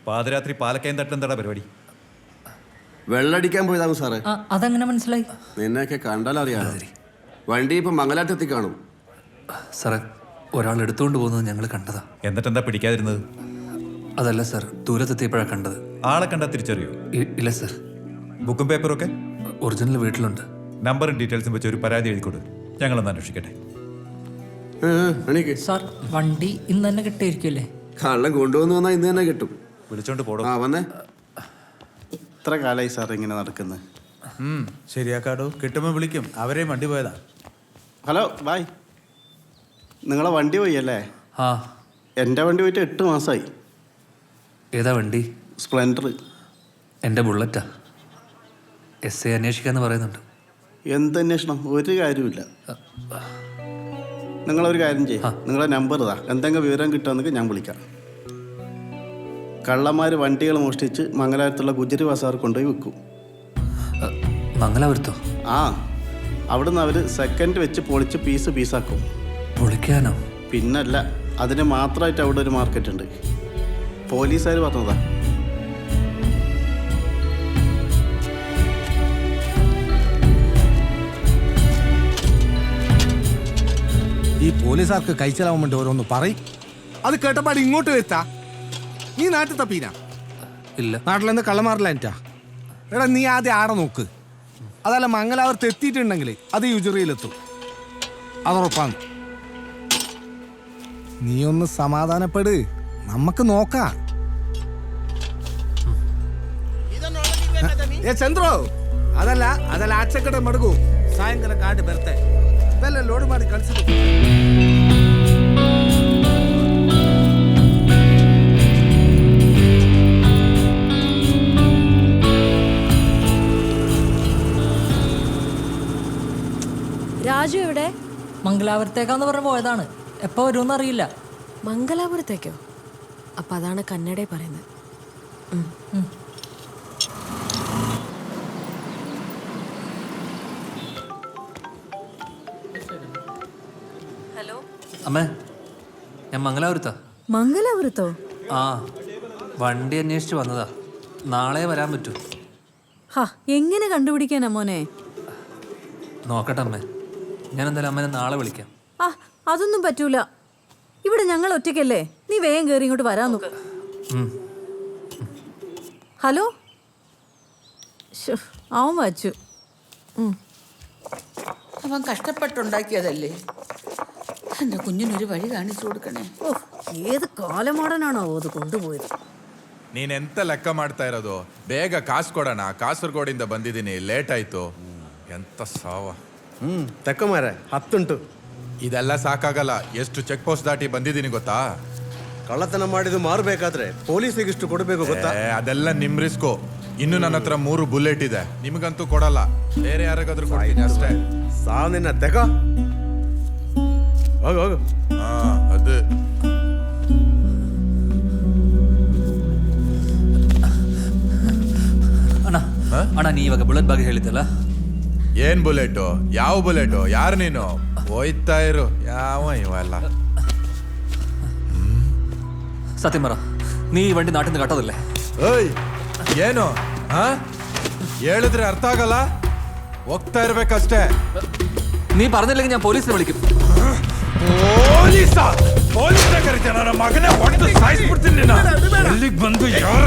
പാതിരാത്രി പാലക്കയം തട്ടെന്താടാ പരിപാടി? വെള്ളടിക്കാൻ പോയതാകും സാറേ. അതെങ്ങനെ മനസ്സിലായി? നിന്നെയൊക്കെ കണ്ടാലറിയാം. വണ്ടി ഇപ്പൊ മംഗലാറ്റത്തി കാണും. സാറേ, ഒരാൾ എടുത്തുകൊണ്ട് പോകുന്നത് ഞങ്ങൾ കണ്ടതാ. എന്നിട്ടെന്താ പിടിക്കാതിരുന്നത്? അതല്ല സാർ, ദൂരത്തെത്തിയപ്പോഴാണ് കണ്ടത്. ആളെ കണ്ടാ തിരിച്ചറിയോ? ഇല്ല സാർ. ബുക്കും പേപ്പറും ഒക്കെ ഒറിജിനൽ വീട്ടിലുണ്ട്. നമ്പറും ഡീറ്റെയിൽസും വെച്ച് ഒരു പരാതി എഴുതിക്കൊടു. ഞങ്ങളൊന്ന് അന്വേഷിക്കട്ടെ. സാർ, വണ്ടി ഇന്ന് തന്നെ കിട്ടിയിരിക്കില്ലേ? കള്ളം കൊണ്ടുവന്ന് വന്നാൽ ഇന്ന് തന്നെ കിട്ടും. വിളിച്ചോണ്ട് പോടോ. വന്നേ. എത്ര കാലമായി സാർ ഇങ്ങനെ നടക്കുന്നത്? ശരിയാക്കാടോ, കിട്ടുമ്പോൾ വിളിക്കും. അവരെയും വണ്ടി പോയതാ. Hello, bye. നിങ്ങളെ വണ്ടി പോയി അല്ലേ? ആ. എൻ്റെ വണ്ടി പോയിട്ട് 8 മാസമായി. ഏതാ വണ്ടി? സ്പ്ലെൻഡർ. എൻ്റെ ബുള്ളറ്റാ. SI അന്വേഷിക്കാന്ന് പറയുന്നുണ്ട്. എന്ത് അന്വേഷണം? ഒരു കാര്യമില്ല. നിങ്ങളൊരു കാര്യം ചെയ്യും, നിങ്ങളെ നമ്പർ ഇതാ. എന്തെങ്കിലും വിവരം കിട്ടുമെന്നൊക്കെ ഞാൻ വിളിക്കാം. കള്ളന്മാർ വണ്ടികൾ മോഷ്ടിച്ച് മംഗലാപുരത്തുള്ള ഗുജറി ബസാർ കൊണ്ടുപോയി വിൽക്കും. മംഗലാപുരത്തോ? ആ, അവിടുന്ന് അവർ സെക്കൻഡ് വെച്ച് പൊളിച്ച് പീസാക്കും. പൊളിക്കാനോ? പിന്നല്ല, അതിന് മാത്രമായിട്ട് അവിടെ ഒരു മാർക്കറ്റ് ഉണ്ട്. പോലീസുകാർ പറഞ്ഞതാ. ഈ പോലീസുകാർക്ക് കഴിച്ചാലാവാൻ വേണ്ടി ഓരോന്ന് പറയും. അത് കേട്ടപ്പാട് ഇങ്ങോട്ട് വരുത്താ. നീ നാട്ടിൽ തപ്പീനാ? ഇല്ല. നാട്ടിലെന്ന് കള്ളമാറില്ല എനിറ്റാ. എടാ, നീ ആദ്യം ആടെ നോക്ക്. അതല്ല, മംഗലാപുരത്ത് എത്തിയിട്ടുണ്ടെങ്കിൽ അത് യുജറിയിലെത്തും. അതുറപ്പാണ്. നീ ഒന്ന് സമാധാനപ്പെട്, നമുക്ക് നോക്കാം. ಚಂದ್ರು, ಅದಲ್ಲ ಆಚೆ ಕಡೆ ಮಡಗು. ಸಾಯಂಕಾಲ ಗಾಡಿ ಬರ್ತೆ. ಬೆಲ್ಲ ಲೋಡ್ ಮಾಡಿ ಕಳಿಸಿದ್ರು. രാജു എവിടെ? മംഗലാപുരത്തേക്കാന്ന് പറഞ്ഞ് പോയതാണ്. എപ്പോ വരുമെന്ന് അറിയില്ല. മംഗലാപുരത്തേക്കോ? അപ്പൊ അതാണ് കന്നഡ പറയുന്നത്. ഹലോ അമ്മേ, ഞാൻ മംഗലാപുരത്താ. മംഗലാപുരത്തോ? ആ, വണ്ടി അന്വേഷിച്ച് വന്നതാ. നാളെ വരാൻ പറ്റൂ? എങ്ങനെ കണ്ടുപിടിക്കാനാ മോനെ? നോക്കട്ടെ അമ്മേ. ഞാൻ എന്തായാലും അമ്മേനെ നാളെ വിളിക്കാം. അതൊന്നും പറ്റൂല. ഇവിടെ ഞങ്ങൾ ഒറ്റയ്ക്കല്ലേ. നീ വേഗം കയറി ഇങ്ങോട്ട് വരാൻ നോക്ക്. ഹലോ, അവൻ വച്ചു. അവൻ കഷ്ടപ്പെട്ടുണ്ടാക്കിയതല്ലേ. എൻ്റെ കുഞ്ഞിനൊരു വഴി കാണിച്ചു കൊടുക്കണേ. ഏത് കാലമാടനാണോ അത് കൊണ്ടുപോയത്? ನೀನೆಂತ ಲೆಕ್ಕ ಮಾಡ್ತಾ ಇರೋದು? ಬೇಗ ಕಾಸು ಕೊಡೋಣ. ಕಾಸರಗೋಡಿಂದ ಬಂದಿದ್ದೀನಿ, ಲೇಟ್ ಆಯ್ತು. ಎಂತ ಸಾವ. തെക്കന്മാരെ 10 ಉಂಟು. ಇದೆಲ್ಲ ಸಾಕಾಗಲ್ಲ. ಎಷ್ಟು ಚೆಕ್ ಪೋಸ್ಟ್ ದಾಟಿ ಬಂದಿದ್ದೀನಿ ಗೊತ್ತಾ? ಕಳ್ಳತನ ಮಾಡಿದ್ದು ಮಾರಬೇಕಾದ್ರೆ ಪೊಲೀಸಿಗೆ ಇಷ್ಟು ಕೊಡಬೇಕು ಗೊತ್ತಾ? ಅದೆಲ್ಲ ನಿಮ್ ರಿಸ್ಕು. ಇನ್ನು ನನ್ನ ಹತ್ರ 3 ಬುಲೆಟ್ ಇದೆ. ನಿಮಗಂತೂ ಕೊಡಲ್ಲ, ಬೇರೆ ಯಾರಿಗಾದ್ರೂ ಕೊಡ್ತೀನಿ ಅಷ್ಟೇ. ಸಾವು ನಿನ್ನ ತೆಗ. ಹೋಗು ಹೋಗು. ಅದು ಅಣ್ಣ, ನೀ ಇವಾಗ ಬುಲೆಟ್ ಬಗ್ಗೆ ಹೇಳಿದ್ದಲ್ಲ, ಏನ್ ಬುಲೆಟು? ಯಾವ ಬುಲೆಟು? ಯಾರು ನೀನು? ಹೋಯ್ತಾ ಇರು. ಯಾವ ಇವೆಲ್ಲ സത്യം പറ, നീ ഈ വണ്ടി നാട്ടിൽ നിന്ന് കട്ടതല്ലേ? ಓಯ್, ಏನು ಹೇಳಿದ್ರೆ ಅರ್ಥ ಆಗಲ್ಲ. ಹೋಗ್ತಾ ಇರ್ಬೇಕಷ್ಟೇ. നീ പറഞ്ഞില്ലെങ്കിൽ ഞാൻ പോലീസിനെ വിളിക്കും. ನನ್ನ ಮಗನೇ ಹೊಡೆದು ಸಾಯಿಸ್ಬಿಡ್ತೀನಿ. ಎಲ್ಲಿಗೆ ಬಂದು ಯಾರ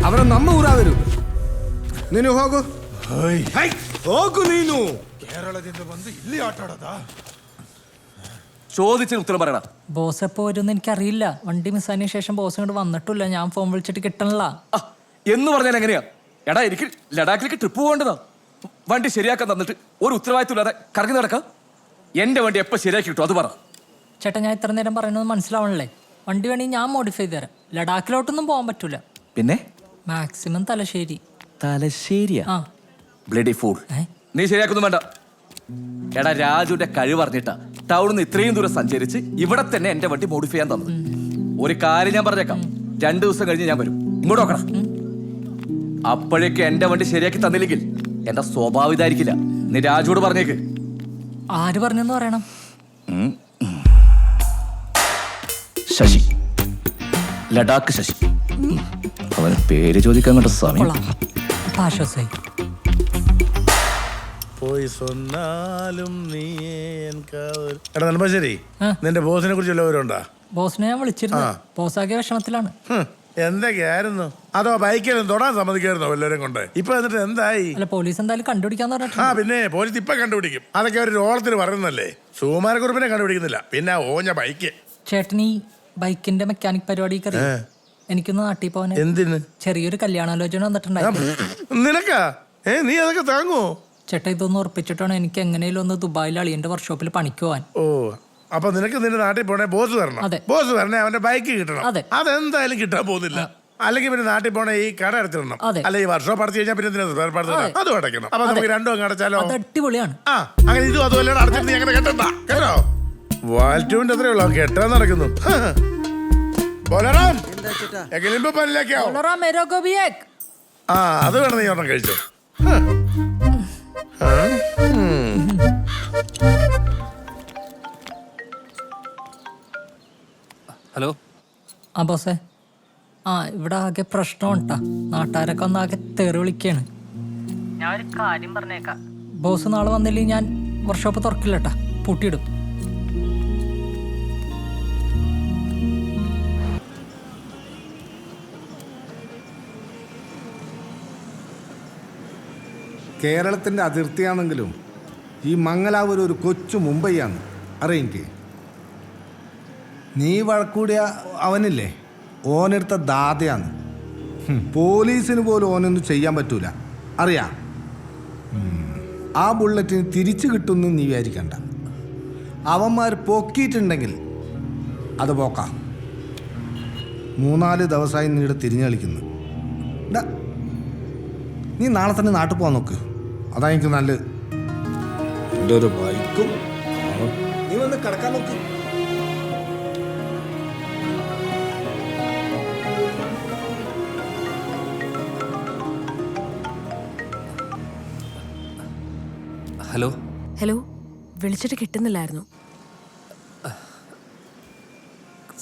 ಅವರ ನಮ್ಮ ಊರ ಅವರು. ನೀನು ಹೋಗು ಹೋಗು. ನೀನು കേരളದಿಂದ ಬಂದು ಇಲ್ಲಿ ಆಟ ಆಡೋದಾ? ചോദിച്ചതിന് ഉത്തരം പറയണം. ബോസ് എപ്പോ വരുമെന്ന് എനിക്കറിയില്ല. വണ്ടി മിസ്സായതിനു ശേഷം ബോസ് ഇങ്ങോട്ട് വന്നിട്ടില്ല. ഞാൻ ഫോൺ വിളിച്ചിട്ട് കിട്ടണില്ല. എന്ന് പറഞ്ഞാൽ എങ്ങനെയാ? എടാ, എനിക്ക് ലഡാക്കിലേക്ക് ട്രിപ്പ് പോകേണ്ടതാ. വണ്ടി ശരിയാക്കാൻ തന്നിട്ട് ഒരു ഉത്തരവാദിത്വം ഇല്ലാതെ കറങ്ങി നടക്കാം. എന്റെ വണ്ടി എപ്പോ ശരിയാക്കി കിട്ടും അത് പറ. ചേട്ടാ, ഞാൻ ഇത്ര നേരം പറയുന്നത് മനസ്സിലാവണല്ലേ? വണ്ടി വേണമെങ്കിൽ ഞാൻ മോഡിഫൈ ചെയ്ത് തരാം. ലഡാക്കിലോട്ടൊന്നും പോകാൻ പറ്റൂല. പിന്നെ മാക്സിമം തലശ്ശേരി. തലശ്ശേരിയാ? Bloody fool. നീ ശരിയാക്കൊന്നും വേണ്ട. എടാ, രാജുവിന്റെ കഴിവ് അറിഞ്ഞിട്ടാ ടൗണിൽ നിന്ന് ഇത്രയും ദൂരം സഞ്ചരിച്ച് ഇവിടെ തന്നെ എന്റെ വണ്ടി മോഡിഫൈ ചെയ്യാൻ തന്നത്. ഒരു കാര്യം ഞാൻ പറഞ്ഞേക്കാം, 2 ദിവസം കഴിഞ്ഞ് ഞാൻ വരും. ഇങ്ങോട്ട് നോക്കണം. അപ്പോഴേക്ക് എന്റെ വണ്ടി ശരിയാക്കി തന്നില്ലെങ്കിൽ എന്റെ സ്വഭാവം ഇതായിരിക്കില്ല. നീ രാജുവോട് പറഞ്ഞേക്ക്. ആര് പറഞ്ഞെന്ന് പറയണം? ശശി, ലഡാക്ക് ശശി. അവന് പേര് ചോദിക്കാൻ കണ്ട സമയം. കൊള്ളാം, ഇപ്പൊ ആശ്വാസമായി. പോയി സ്വന്നാലും നീ എടാ നെടുമ്പാശ്ശേരി, നിന്റെ ബോസിനെ കുറിച്ച് വല്ലവരുണ്ടോ? ബോസിനെ ഞാൻ വിളിച്ചിരുന്നു. ബോസാക്കിയ വിഷമത്തിലാണ്. എന്തൊക്കെയായിരുന്നു? അതോ ബൈക്കിലും തൊടാൻ സമ്മതിക്കായിരുന്നോ എല്ലാവരും കൊണ്ട്? ഇപ്പൊ എന്നിട്ട് എന്തായി? അല്ല, പോലീസ് എന്തായാലും കണ്ടുപിടിക്കാന്ന് പറഞ്ഞിട്ടുണ്ട്. പിന്നെ പോലീസ് ഇപ്പൊ കണ്ടുപിടിക്കും. അതൊക്കെ ഒരു ഓളത്തിന് പറയുന്നല്ലേ. സുകുമാരക്കുറിപ്പിനെ കണ്ടുപിടിക്കുന്നില്ല, പിന്നെ ഓഞ്ഞ ബൈക്ക്. ചേട്ടൻ ഈ ബൈക്കിന്റെ മെക്കാനിക് പരിപാടി എനിക്കൊന്ന് നാട്ടിൽ പോകാൻ. എന്തിന്? ചെറിയൊരു കല്യാണാലോചന വന്നിട്ടുണ്ടായിരുന്നു. നിനക്കാ? നീ അതൊക്കെ താങ്ങോ? ചേട്ടാ, ഇതൊന്ന് ഉറപ്പിച്ചിട്ടാണ് എനിക്ക് എങ്ങനെയും ഒന്ന് ദുബായിൽ അളിയന്റെ വർക്ക്ഷോപ്പിൽ പണിക്ക് പോവാൻ. ഓ, അപ്പൊ നിനക്ക് നിന്റെ നാട്ടിൽ പോണേ ബോസ് തരണം. അതെ. ബോസ് തരണേ അവന്റെ ബൈക്ക് കിട്ടണം. അതെ. അതെന്തായാലും കിട്ടാൻ പോകുന്നില്ല. അല്ലെങ്കിൽ പിന്നെ നാട്ടിൽ പോണേ ഈ കട അടച്ചിടണം. അതെ. അല്ലെ ഈ വർക്ക്ഷോപ്പ് അടച്ചു കഴിഞ്ഞാൽ പിന്നെ അതും അടയ്ക്കണം. അപ്പൊ നമുക്ക് രണ്ടും അങ്ങ് അടച്ചാലോ? അത് അടിപൊളിയാണ്. അങ്ങനെ ഇതും അതുപോലെ അടച്ചിട്ട് നീ അങ്ങനെ കെട്ടണ്ട കേട്ടോ. വാൽറ്റൂവിന്റെ അത്രയുള്ള കെട്ടാൻ നടക്കുന്നു. ബോലറാം, എങ്കിലും പല്ലിലേക്കോ? അത് വേണം, നീ ഒരെണ്ണം കഴിച്ചോ. ഹലോ. ആ ബോസേ, ഇവിടെ ആകെ പ്രശ്നമുണ്ടാ. നാട്ടുകാരൊക്കെ ഒന്ന് ആകെ തെറി വിളിക്കാണ്. ഞാൻ ഒരു കാര്യം പറഞ്ഞേക്കാം. ബോസ് നാളെ വന്നില്ലെങ്കിൽ ഞാൻ വർക്ക്ഷോപ്പ് തുറക്കില്ലട്ടാ, പൂട്ടിയിടും. കേരളത്തിൻ്റെ അതിർത്തിയാണെങ്കിലും ഈ മംഗലാപുരം ഒരു കൊച്ചു മുംബൈയാണ്. അറിയെനിക്ക്. നീ വഴക്കൂടിയ അവനില്ലേ, ഓനെടുത്ത ദാതയാണ്. പോലീസിന് പോലും ഓനൊന്നും ചെയ്യാൻ പറ്റൂല, അറിയാം. ആ ബുള്ളറ്റിന് തിരിച്ചു കിട്ടുമെന്ന് നീ വിചാരിക്കണ്ട. അവന്മാർ പൊക്കിയിട്ടുണ്ടെങ്കിൽ അത് പോക്കാം. 3-4 ദിവസമായി നീ ഇവിടെ തിരിഞ്ഞു കളിക്കുന്നു. നീ നാളെ തന്നെ നാട്ടിൽ പോകാൻ നോക്ക്, അതാ എനിക്ക് നല്ലത്. എൻ്റെ ഒരു ബൈക്കും നീ വന്ന് കിടക്കാൻ നോക്ക്. ഹലോ. ഹലോ, വിളിച്ചിട്ട് കിട്ടുന്നില്ലായിരുന്നു.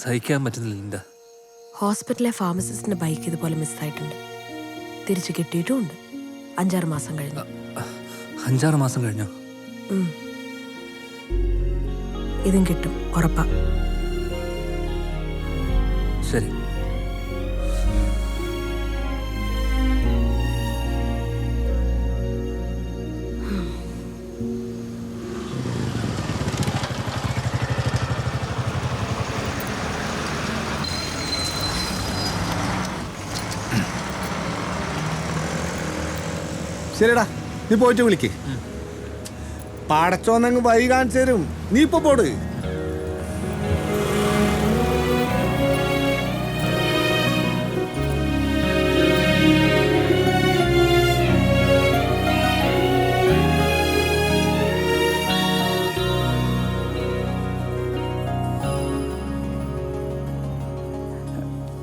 സഹിക്കാൻ പറ്റുന്നില്ല ലിൻഡ. ഹോസ്പിറ്റലിലെ ഫാർമസിസ്റ്റിന്റെ ബൈക്ക് ഇതുപോലെ മിസ്സായിട്ടുണ്ട്. തിരിച്ചു കിട്ടിയിട്ടുമുണ്ട്. 5-6 മാസം കഴിഞ്ഞു. 5-6 മാസം കഴിഞ്ഞോ? ഇതും കിട്ടും, ഉറപ്പാ. ശരി. ശരിടാ, നീ പോയിട്ട് വിളിക്ക്. പടച്ചോന്നങ്ങ് വഴി കാണിച്ചു തരും. നീ ഇപ്പൊ പോട്.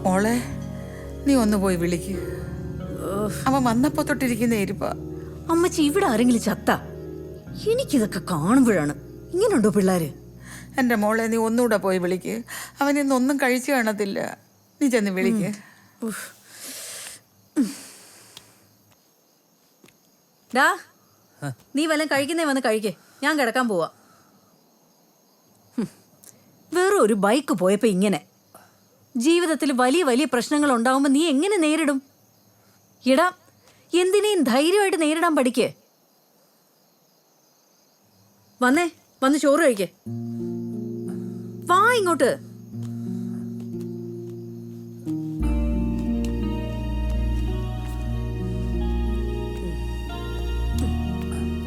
മോളെ, നീ ഒന്ന് പോയി വിളിക്ക്. അവൻ വന്നപ്പോ തൊട്ടിരിക്കുന്ന ഇരിപ്പ. അമ്മച്ചി, ഇവിടെ ആരെങ്കിലും ചത്ത? എനിക്കിതൊക്കെ കാണുമ്പോഴാണ്. ഇങ്ങനെയുണ്ടോ പിള്ളേര്? എൻ്റെ മോളെ, നീ ഒന്നുകൂടെ പോയി വിളിക്ക്. അവൻ ഇന്നൊന്നും കഴിച്ചു കാണത്തില്ല. നീ ചെന്ന് വിളിക്ക്. ഡാ, നീ വല്ലതും കഴിക്കുന്നേ വന്ന് കഴിക്കേ. ഞാൻ കിടക്കാൻ പോവാ. വേറെ ഒരു ബൈക്ക് പോയപ്പോ ഇങ്ങനെ. ജീവിതത്തിൽ വലിയ വലിയ പ്രശ്നങ്ങൾ ഉണ്ടാവുമ്പോ നീ എങ്ങനെ നേരിടും? എടാ, എന്തിനേയും ധൈര്യമായിട്ട് നേരിടാൻ പഠിക്കേ. വന്ന് ചോറ് കഴിക്കേ. വാ ഇങ്ങോട്ട്.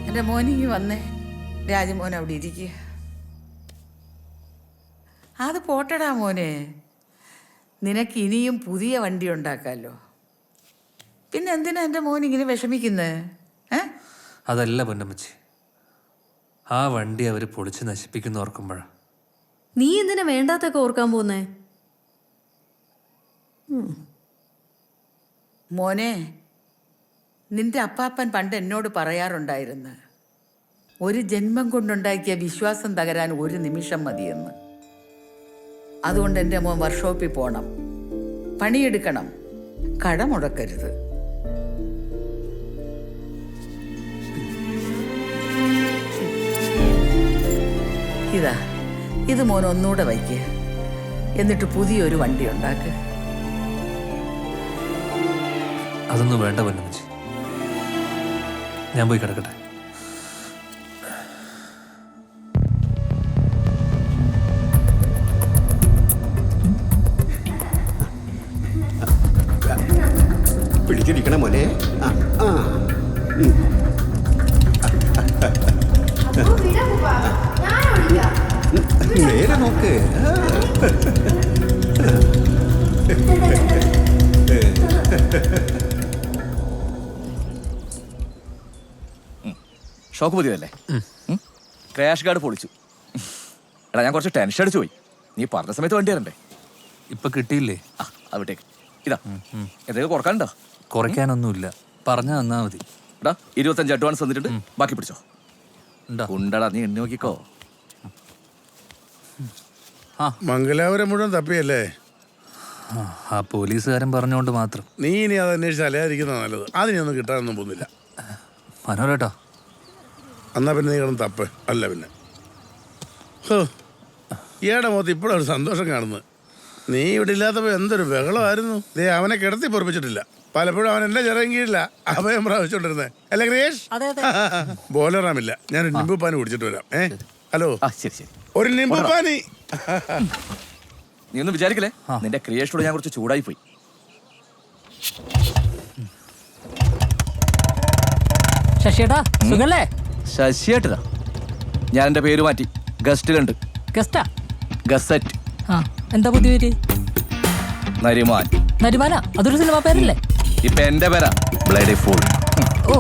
എൻ്റെ മോനിങ്ങി വന്നേ. രാജമോൻ അവിടെ ഇരിക്കുക. അത് പോട്ടടാ മോനെ, നിനക്ക് ഇനിയും പുതിയ വണ്ടി ഉണ്ടാക്കാമല്ലോ. പിന്നെ എന്തിനാ എൻ്റെ മോൻ ഇങ്ങനെ വിഷമിക്കുന്നത്? അതല്ല പൊന്നമ്മച്ചി, ആ വണ്ടി അവർ പൊളിച്ച് നശിപ്പിക്കുന്ന ഓർക്കുമ്പോഴാ. നീ എന്തിനാ വേണ്ടാത്തൊക്കെ ഓർക്കാൻ പോന്നേ? മോനെ, നിന്റെ അപ്പാപ്പൻ പണ്ട് എന്നോട് പറയാറുണ്ടായിരുന്നു, ഒരു ജന്മം കൊണ്ടുണ്ടാക്കിയ വിശ്വാസം തകരാൻ 1 നിമിഷം മതിയെന്ന്. അതുകൊണ്ട് എൻ്റെ മോൻ വർക്ക്ഷോപ്പിൽ പോകണം, പണിയെടുക്കണം, കട മുടക്കരുത്. ഇതാ, ഇത് മോൻ ഒന്നുകൂടെ വയ്ക്കുക. എന്നിട്ട് പുതിയൊരു വണ്ടി ഉണ്ടാക്കുക. അതൊന്നും വേണ്ട പൊന്നമ്മച്ചി, ഞാൻ പോയി കിടക്കട്ടെ. പിടിച്ചിരിക്കണം മോനെ. ആ ആ നേരെ നോക്ക്. ഷോക്ക് പുതിയതല്ലേ? ക്രാഷ് ഗാർഡ് പൊളിച്ചു. എടാ ഞാൻ കുറച്ച് ടെൻഷൻ അടിച്ചു പോയി. നീ പറഞ്ഞ സമയത്ത് വണ്ടി തരണ്ടേ? ഇപ്പൊ കിട്ടിയില്ലേ? ആ അവിടേക്ക് ഇതാ എന്തെങ്കിലും കുറക്കാനുണ്ടോ? കുറയ്ക്കാനൊന്നുമില്ല, പറഞ്ഞു തന്നാ മതി. എടാ 25 അഡ്വാൻസ് തന്നിട്ടുണ്ട്, ബാക്കി പിടിച്ചോ. ഉണ്ടടാ, നീ എണ്ണി നോക്കിക്കോ. മംഗലാപുരം മുഴുവൻ തപ്പിയല്ലേ? ആ പോലീസുകാരൻ പറഞ്ഞോണ്ട് മാത്രം. നീ ഇനി അത് അന്വേഷിച്ച് അലയാതിരിക്കുന്ന നല്ലത്. അതിനൊന്നും കിട്ടാനൊന്നും പോകുന്നില്ല. മനോരേട്ടാ, എന്നാ പിന്നെ നീ കിടന്ന് തപ്പ്. അല്ല പിന്നെ ഈയുടെ മുഖത്ത് ഇപ്പോഴും ഒരു സന്തോഷം കാണുന്നത്. നീ ഇവിടെ ഇല്ലാത്തപ്പോൾ എന്തൊരു ബഹളമായിരുന്നു. നീ അവനെ കിടത്തി പൊറപ്പിച്ചിട്ടില്ല. പലപ്പോഴും അവൻ എന്റെ ചെറിയ കീഴില്ല അഭയം പ്രാവശ്യമുണ്ടിരുന്നേ. അല്ലേ ക്രിയേഷ്? ബോലറാമില്ല. ഞാനൊരു നിമ്പുപ്പാനി കുടിച്ചിട്ട് വരാം. ഹലോ, ശരി ശരി, ഒരു നിമ്പുപ്പാനി. നീ ഒന്നും വിചാരിക്കല്ലേ, നിന്റെ ക്രിയേഷനോട് ഞാൻ കുറച്ച് ചൂടായി പോയി. ശശിയേട്ടാ സുഖല്ലേ? ശശിയേട്ടതാ, ഞാൻ എന്റെ പേര് മാറ്റി ഗസ്റ്റിലുണ്ട്. ഗസ്റ്റാ? ഗസറ്റ്. ആ, എന്താ പുതിയ പേര്? നരിമാൻ. നരിമാന? അതൊരു സിനിമ പേരല്ലേ? ഇപ്പൊ എന്റെ പേരാ ബ്ലഡി ഫൂൾ. ഓ,